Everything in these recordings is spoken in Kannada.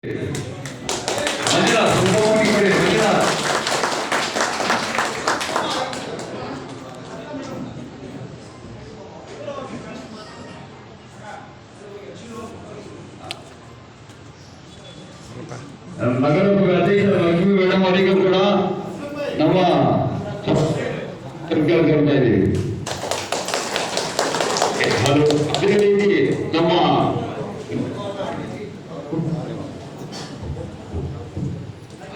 ನಗರಸಭೆ ಅಧ್ಯಕ್ಷರ ಲಕ್ಷ್ಮೀ ಮೇಡಮ್ ಅವರಿಗೂ ಕೂಡ ನಮ್ಮ ಕೇಳ್ತಾ ಇದ್ದೀವಿ.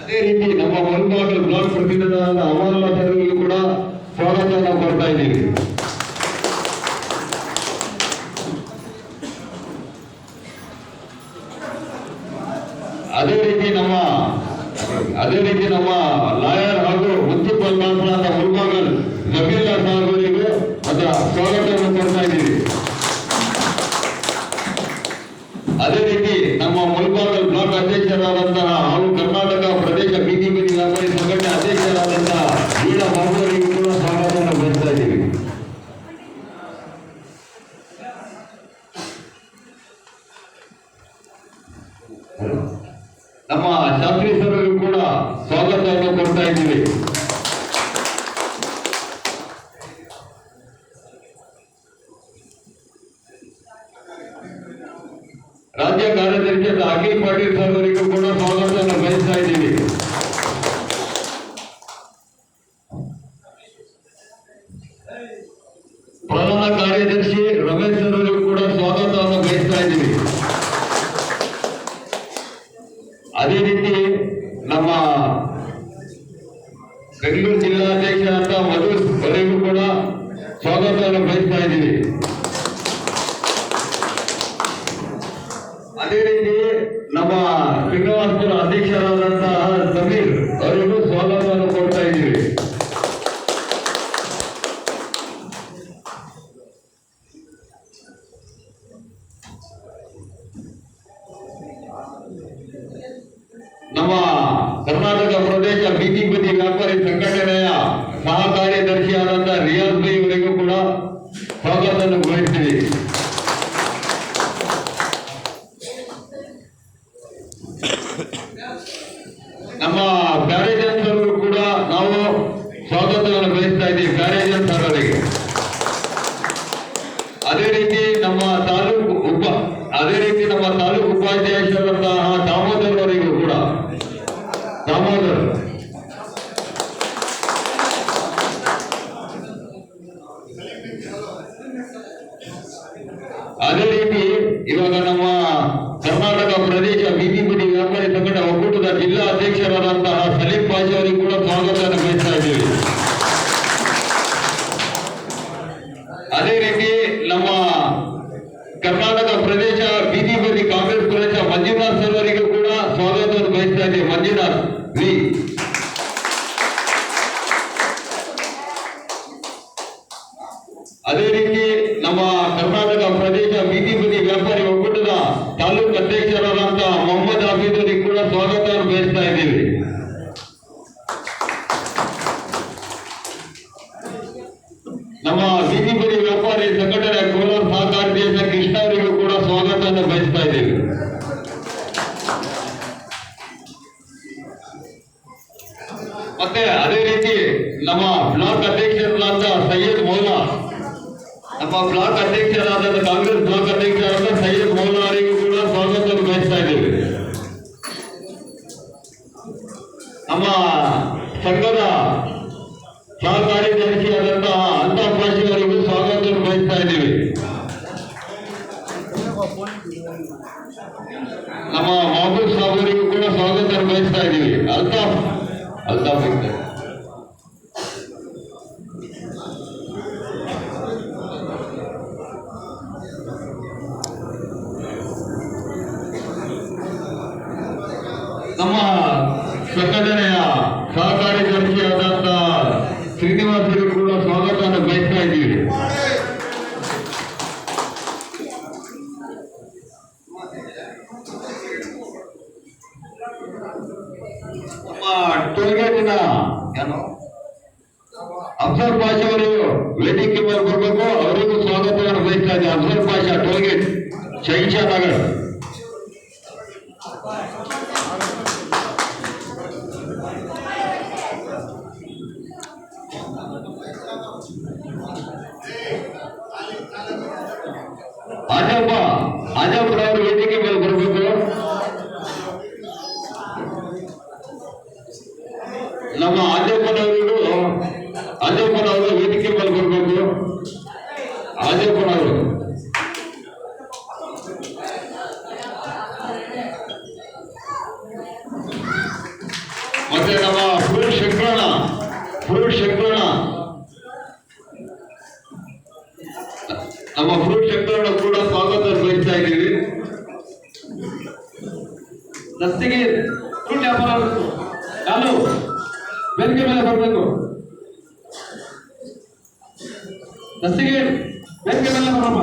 ಅದೇ ರೀತಿ ನಮ್ಮ ಮುಲ್ಬಾಗಲ್ ಬ್ಲಾಕ್ ಪ್ರತಿನಿಧಿಯಾದ ಅಮರನಾಥ್ ಅವರಿಗೂ ಕೂಡ ಸ್ವಾಗತವನ್ನು ಕೊಡ್ತಾ ಇದ್ದೀವಿ. ಅದೇ ರೀತಿ ನಮ್ಮ ಲಾಯರ್ ಹಾಗೂ ಮುನ್ಸಿಪಲ್ ಕೌನ್ಸಿಲರ್ ಮುಲ್ಬಾಗಲ್ ಜಮೀಲ್ದಾರ್ ಸಾಹೇಬರಿಗೂ ಅದರ ಸ್ವಾಗತವನ್ನು ಕೊಡ್ತಾ ಇದ್ದೀವಿ. ಅದೇ ರೀತಿ ನಮ್ಮ ಮುಲ್ಬಾಗಲ್ ಬ್ಲಾಕ್ ಅಧ್ಯಕ್ಷರಾದಂತಹ ಹಾಗೂ ಕರ್ನಾಟಕ ಪ್ರದೇಶ ಬೀದಿ ಬದಿ ವ್ಯಾಪಾರಿ ಸಂಘಟನೆ ಅಧ್ಯಕ್ಷರಾದಂತಹ ವೀಣಾ ಬಾಬು ಅವರಿಗೂ ಕೂಡ ಸ್ವಾಗತವನ್ನು ಬಯಸ್ತಾ ಇದ್ದೀವಿ. ನಮ್ಮ ಶಾಸ್ತ್ರಿ ಸಭೆಗೂ ಕೂಡ ಸ್ವಾಗತವನ್ನು ಕೊಡ್ತಾ ಇದ್ದೀವಿ. ರಾಜ್ಯ ಕಾರ್ಯದರ್ಶಿಯಾದ ಅಖಿಲ್ ಪಾಟೀಲ್ ಸರ್ ಅವರಿಗೂ ಕೂಡ ಸ್ವಾಗತವನ್ನು ಬಯಸ್ತಾ ಇದ್ದೀವಿ. ಪ್ರಧಾನ ಕಾರ್ಯದರ್ಶಿ ರಮೇಶ್ ಸರ್ ಅವರಿಗೂ ಕೂಡ ಸ್ವಾಗತವನ್ನು ಬಯಸ್ತಾ ಇದ್ದೀವಿ. ಅದೇ ರೀತಿ ನಮ್ಮ ಬೆಂಗಳೂರು ಜಿಲ್ಲಾಧ್ಯಕ್ಷರಾದ ಮಧು ಅವರಿಗೂ ಕೂಡ ಸ್ವಾಗತವನ್ನು ಬಯಸ್ತಾ ಇದ್ದೀವಿ. ಅದೇ ರೀತಿ ನಮ್ಮ ಶ್ರೀನಿವಾಸಪುರ ಅಧ್ಯಕ್ಷರಾದಂತಹ ಸಮೀರ್ ಅವರಿಗೂ ಸ್ವಾಗತವನ್ನು ಕೊಡ್ತಾ ಇದ್ದೀವಿ. ನಮ್ಮ ಕರ್ನಾಟಕ ಪ್ರದೇಶ ಬೀದಿ ಬದಿ ವ್ಯಾಪಾರಿ ಸಂಘಟನೆಯ ಸಹ ಕಾರ್ಯದರ್ಶಿಯಾದಂತಹ ರಿಯಾಜ್ ಬೈ ಅವರಿಗೂ ಕೂಡ ಸ್ವಾಗತವನ್ನು ಬಯಸ್ತೀವಿ. ನಮ್ಮ ಪ್ಯಾರೇಜನ್ ಸರ್ ಕೂಡ ನಾವು ಸ್ವಾಗತವನ್ನು ಬಯಸ್ತಾ ಇದ್ದೀವಿ. ಪ್ಯಾರೇಜನ್ ಸರ್ ಅವರಿಗೆ ಅದೇ ರೀತಿ ನಮ್ಮ ತಾಲೂಕು ಉಪಾಧ್ಯಕ್ಷರಾದಂತಹ ದಾಮೋದರ್ ಅವರಿಗೂ ಕೂಡ ಅದೇ ರೀತಿ ಇವಾಗ ನಮ್ಮ ಕರ್ನಾಟಕ ಪ್ರದೇಶ ಬೀದಿ ಬದಿ ವ್ಯಾಪಾರಿ ಸಂಘಟನೆ ಒಕ್ಕೂಟದ ಜಿಲ್ಲಾ ಅಧ್ಯಕ್ಷರಾದಂತಹ ಸಲೀಂ ಪಾಷಾ ಅವರಿಗೂ ಕೂಡ ಸ್ವಾಗತವನ್ನು ಬಯಸ್ತಾ ಇದ್ದೀವಿ. ಅದೇ ರೀತಿ ನಮ್ಮ ಕರ್ನಾಟಕ ಪ್ರದೇಶ ಬೀದಿ ಬದಿ ಕಾಂಗ್ರೆಸ್ ಪ್ರದೇಶ ಮಂಜುನಾಥ್ ಸರ್ ಅವರಿಗೂ ಕೂಡ ಸ್ವಾಗತವನ್ನು ಬಯಸ್ತಾ ಇದ್ದೀವಿ. ಮಂಜುನಾಥ್ ವಿ. ಅದೇ ರೀತಿ ನಮ್ಮ ಕರ್ನಾಟಕ ಪ್ರದೇಶ ಬೀದಿ ಬದಿ ವ್ಯಾಪಾರಿ ಒಕ್ಕೂಟದ ತಾಲೂಕು ಅಧ್ಯಕ್ಷರಾದಂತಹ ಮೊಹಮ್ಮದ್ ಹಾಫೀಜ್ ಅವರಿಗೂ ಕೂಡ ಸ್ವಾಗತವನ್ನು ಬಯಸ್ತಾ ಇದ್ದೀವಿ. ನಮ್ಮ ಬೀದಿ ಬದಿ ವ್ಯಾಪಾರಿ ಸಂಘಟನೆ ಕೋಲಾರ ಸಹಕಾರಿ ದೇಶ ಕೃಷ್ಣ ಅವರಿಗೂ ಕೂಡ ಸ್ವಾಗತವನ್ನು ಬಯಸ್ತಾ ಇದ್ದೀವಿ. ಮತ್ತೆ ಅದೇ ರೀತಿ ನಮ್ಮ ಬ್ಲಾಕ್ ಅಧ್ಯಕ್ಷರಾದ ಸೈಯದ್ ಮೌಲಾ, ನಮ್ಮ ಬ್ಲಾಕ್ ಅಧ್ಯಕ್ಷರಾದ ಕಾಂಗ್ರೆಸ್ ಬ್ಲಾಕ್ ಅಧ್ಯಕ್ಷರಾದ ಸೈಯದ್ ಮೌಲಾ ಅವರಿಗೂ ಕೂಡ ಸ್ವಾಗತವನ್ನು ಬಯಸ್ತಾ ಇದ್ದೀವಿ. ನಮ್ಮ ಸಂಘದ ಸಹ ಕಾರ್ಯದರ್ಶಿಯಾದಂತಹ ಅಲ್ತಾಫ್ ಪಾಷಾ ಅವರಿಗೂ ಸ್ವಾಗತವನ್ನು ಬಯಸ್ತಾ ಇದ್ದೀವಿ. ನಮ್ಮ ಮಹಬೂಬ್ ಸಾಬ್ ಅವರಿಗೂ ಕೂಡ ಸ್ವಾಗತವನ್ನು ಬಯಸ್ತಾ ಇದ್ದೀವಿ. ಅಲ್ತಾಫ್ ನಮ್ಮ ಸಂಘಟನೆಯ ಸಹ ಕಾರ್ಯದರ್ಶಿಯಾದಂತಹ ಶ್ರೀನಿವಾಸ್ ಅವರಿಗೂ ಕೂಡ ಸ್ವಾಗತವನ್ನು ಬಯಸ್ತಾ ಇದ್ದೀವಿ. ನಮ್ಮ ಟೋಲ್ಗೇಟಿನ ಅಫ್ಸರ್ ಪಾಷಾ ಅವರು ವೇದಿಕೆ ಮೇಲೆ ಬರಬೇಕು, ಅವರಿಗೂ ಸ್ವಾಗತವನ್ನು ಬಯಸ್ತಾ ಇದ್ದೀವಿ. ಅಫ್ಸರ್ ಪಾಷಾ ಟೋಲ್ಗೇಟ್ ಶೈಷಾ ನಗರ್. ಆಜಪ್ಪನವರು ವೇದಿಕೆ ಮೇಲೆ ಬರಬೇಕು. ನಮ್ಮ ಆಜಪ್ಪನವರು ವೇದಿಕೆ ಮೇಲೆ ಬರಬೇಕು. ಆಜಪ್ಪನವರು ಮತ್ತೆ ನಮ್ಮ ಫ್ರೂಟ್ ಶಂಕರಣ್ಣ ನಮ್ಮ ಫ್ರೂಟ್ ಶಂಕರಣ್ಣ ಕೂಡ ಸ್ವಾಗತ ಬಯಸ್ತಾ ಇದ್ದೀವಿ. ದಸ್ತಿಗೆ ಫ್ರೂಟ್ ವ್ಯಾಪಾರ ನಾನು ವೇದಿಕೆ ಮೇಲೆ ಬರಬೇಕು. ದಸ್ತಿಗೆ ವೇದಿಕೆ ಮೇಲೆ ಬರಮ್ಮ.